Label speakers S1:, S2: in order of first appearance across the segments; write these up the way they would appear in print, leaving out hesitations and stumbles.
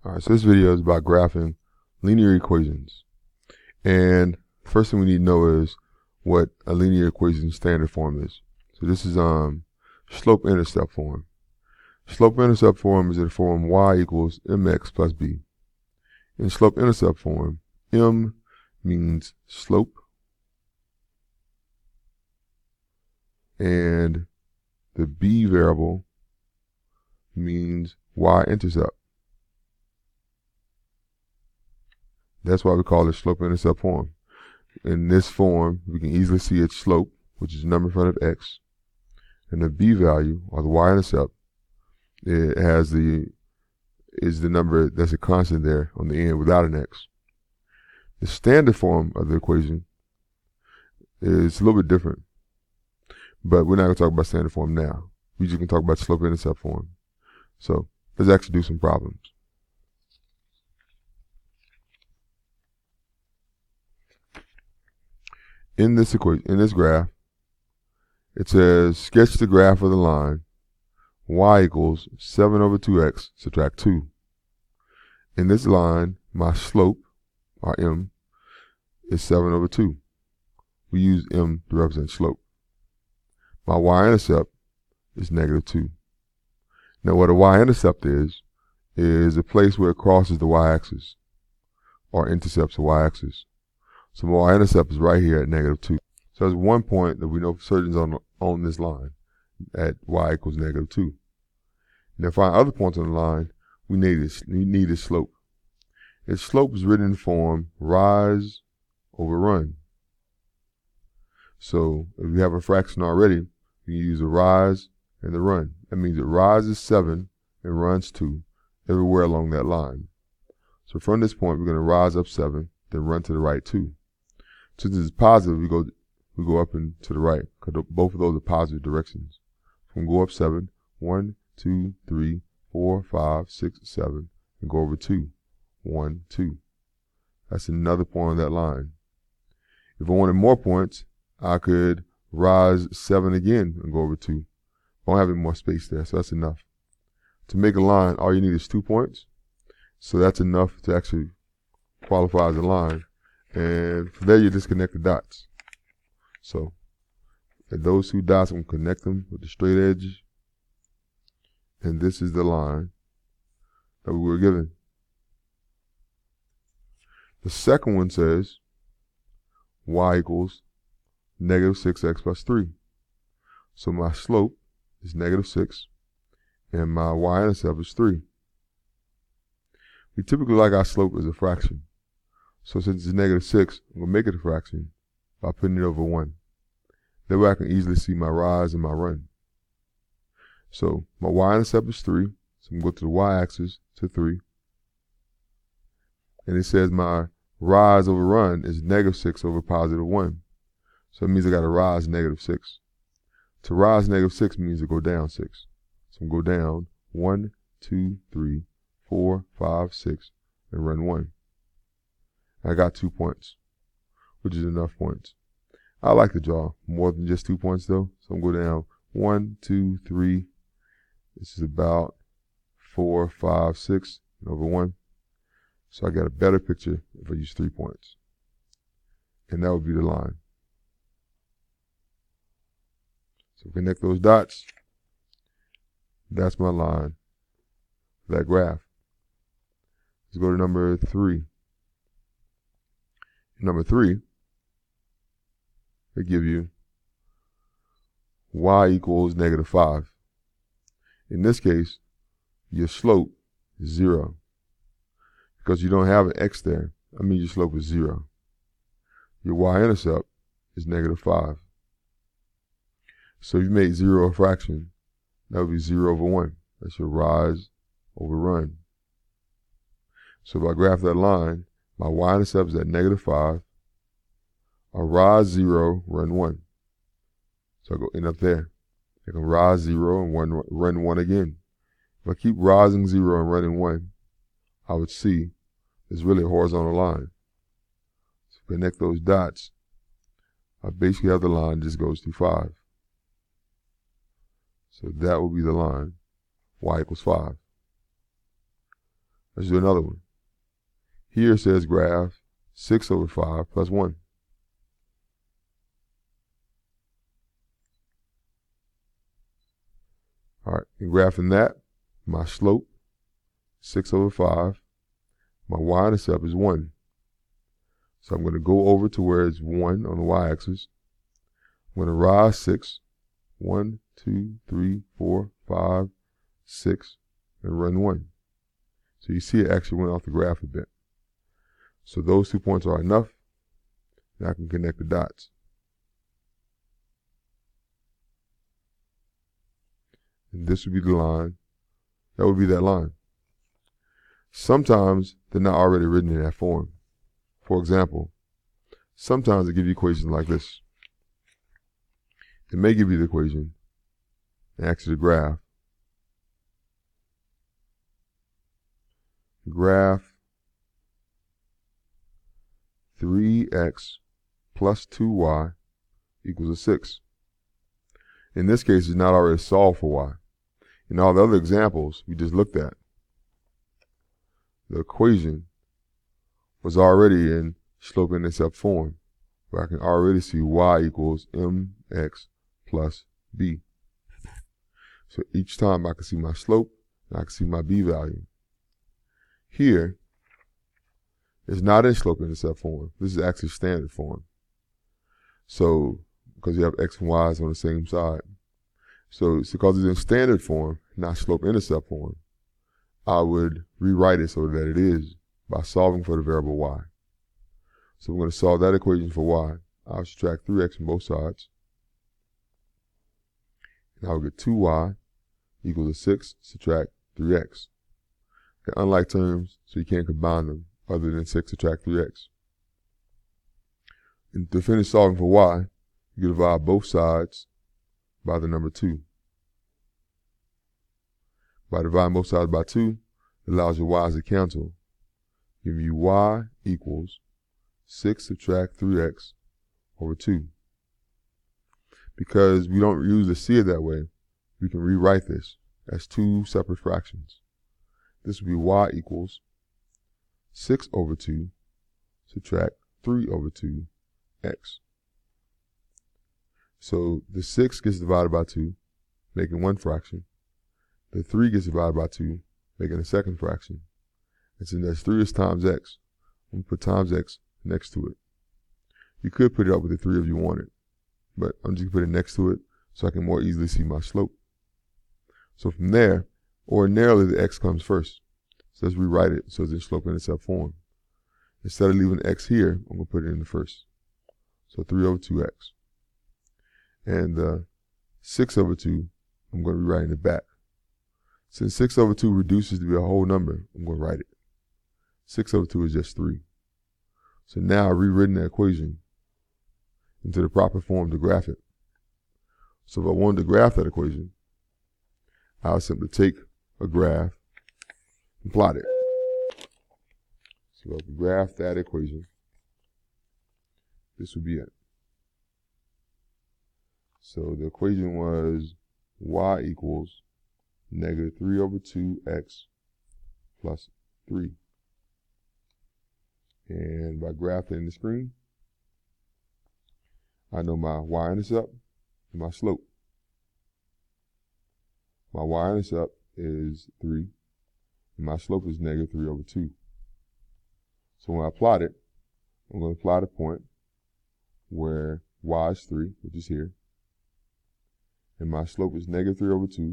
S1: Alright, so this video is about graphing linear equations. And first thing we need to know is what a linear equation standard form is. So this is slope-intercept form. Slope-intercept form is the form y equals mx plus b. In slope-intercept form, m means slope, and the b variable means y-intercept. That's why we call it slope-intercept form. In this form, we can easily see its slope, which is the number in front of x, and the b value, or the y-intercept, is the number that's a constant there on the end without an x. The standard form of the equation is a little bit different, but we're not going to talk about standard form now. We just can talk about slope-intercept form. So let's actually do some problems. In this graph, it says sketch the graph of the line y equals 7 over 2x subtract 2. In this line, my slope, or m, is 7 over 2. We use m to represent slope. My y-intercept is negative 2. Now what a y-intercept is a place where it crosses the y-axis, or intercepts the y-axis. So my y-intercept is right here at negative 2. So there's one point that we know for certain is on this line at y equals negative 2. Now to find other points on the line, we need its slope. Its slope is written in form rise over run. So if we have a fraction already, we use the rise and the run. That means it rises 7 and runs 2 everywhere along that line. So from this point, we're going to rise up 7, then run to the right 2. Since this is positive, we go up and to the right, because both of those are positive directions. So we go up 7, 1, 2, 3, 4, 5, 6, 7, and go over 2, 1, 2. That's another point on that line. If I wanted more points, I could rise 7 again and go over 2. I don't have any more space there, so that's enough. To make a line, all you need is 2 points. So that's enough to actually qualify as a line. And from there, you just connect the dots. So at those 2 dots, I'm going to connect them with the straight edge. And this is the line that we were given. The second one says y equals negative 6x plus 3. So my slope is negative 6, and my y-intercept is 3. We typically like our slope as a fraction. So since it's negative 6, I'm going to make it a fraction by putting it over 1. That way I can easily see my rise and my run. So my y-intercept is 3, so I'm going to go to the y-axis to 3. And it says my rise over run is negative 6 over positive 1. So it means I got to rise negative 6. To rise negative 6 means to go down 6. So I'm going to go down 1, 2, 3, 4, 5, 6, and run 1. I got 2 points, which is enough points. I like to draw more than just 2 points though. So I'm going to go down 1, 2, 3. This is about 4, 5, 6, and over 1. So I got a better picture if I use 3 points. And that would be the line. So connect those dots. That's my line for that graph. Let's go to number 3. Number 3, they give you y equals negative 5. In this case, your slope is 0. Because you don't have an x there, I mean your slope is 0. Your y-intercept is negative 5. So if you make 0 a fraction, that would be 0 over 1. That's your rise over run. So if I graph that line, my y-intercept is at negative 5. I rise 0, run 1. So I go end up there. I can rise 0 and run 1 again. If I keep rising 0 and running 1, I would see it's really a horizontal line. So connect those dots. I basically have the line that just goes through 5. So that will be the line, y equals 5. Let's do another one. Here it says graph 6 over 5 plus 1. All right, and graphing that, my slope, 6 over 5. My y-intercept is 1. So I'm going to go over to where it's 1 on the y-axis. I'm going to rise 6. 1, 2, 3, 4, 5, 6, and run 1. So you see it actually went off the graph a bit. So those 2 points are enough. Now I can connect the dots. And this would be the line. That would be that line. Sometimes they're not already written in that form. For example, sometimes they give you equations like this. It may give you the equation and actually the graph. Graph 3x plus 2y equals a 6. In this case, it's not already solved for y. In all the other examples we just looked at, the equation was already in slope-intercept form, where I can already see y equals mx plus b. So each time I can see my slope and I can see my b value. Here, it's not in slope-intercept form. This is actually standard form. So, because you have x and y's on the same side. So it's because it's in standard form, not slope-intercept form, I would rewrite it so that it is by solving for the variable y. So we're going to solve that equation for y. I'll subtract 3x from both sides. And I'll get 2y equals 6, subtract 3x. They're unlike terms, so you can't combine them other than 6 subtract 3x. And to finish solving for y, you divide both sides by the number 2. By dividing both sides by 2, it allows your y's to cancel, giving you y equals 6 subtract 3x over 2. Because we don't usually see it that way, we can rewrite this as 2 separate fractions. This would be y equals 6 over 2 subtract 3 over 2 x. So the 6 gets divided by 2, making one fraction. The 3 gets divided by 2, making a second fraction. And since that's 3 is times x, I'm going to put times x next to it. You could put it up with the 3 if you wanted, but I'm just going to put it next to it so I can more easily see my slope. So from there, ordinarily the x comes first. So let's rewrite it so it's in slope-intercept form. Instead of leaving x here, I'm going to put it in the first. So 3 over 2x. And 6 over 2, I'm going to rewrite in the back. Since 6 over 2 reduces to be a whole number, I'm going to write it. 6 over 2 is just 3. So now I've rewritten the equation into the proper form to graph it. So if I wanted to graph that equation, I'll simply take a graph and plot it. So if I graph that equation, this would be it. So the equation was y equals negative 3 over 2x plus 3. And by graphing the screen, I know my y-intercept and my slope. My y-intercept is 3, and my slope is negative 3 over 2. So when I plot it, I'm going to plot a point where y is 3, which is here, and my slope is negative 3 over 2. So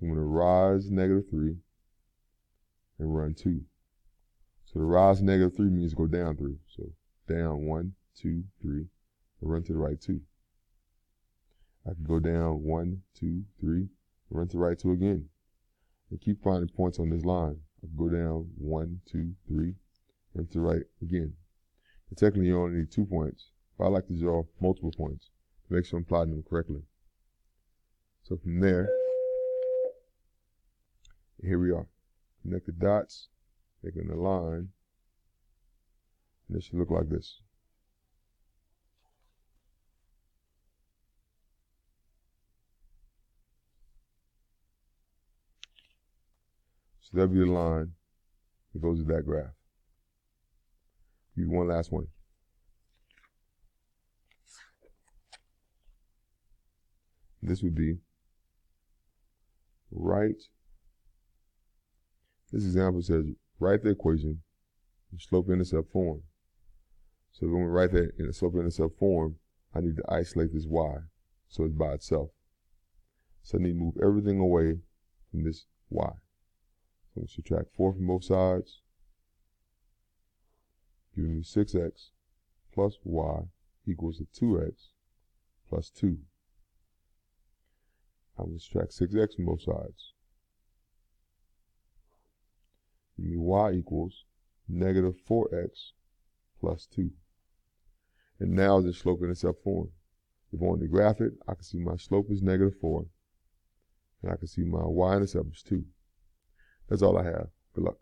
S1: I'm going to rise negative 3 and run 2. So the rise negative 3 means go down 3. So down 1, 2, 3, and run to the right 2. I can go down 1, 2, 3, and run to the right 2 again. And keep finding points on this line. I can go down 1, 2, 3, run to the right again. And technically you only need 2 points, but I like to draw multiple points to make sure I'm plotting them correctly. So from there, here we are. Connect the dots, making a line, and it should look like this. So that'll be the line It goes to that graph. Give you one last one. This would be this example says write the equation in slope-intercept form. So when we write that in a slope-intercept form, I need to isolate this y so it's by itself. So I need to move everything away from this y. So we subtract 4 from both sides, giving me 6x plus y equals to 2x plus 2. I will subtract 6x from both sides. Give me y equals negative 4x plus 2. And now it's in slope-intercept form. If I want to graph it, I can see my slope is negative 4, and I can see my y-intercept is 2. That's all I have. Good luck.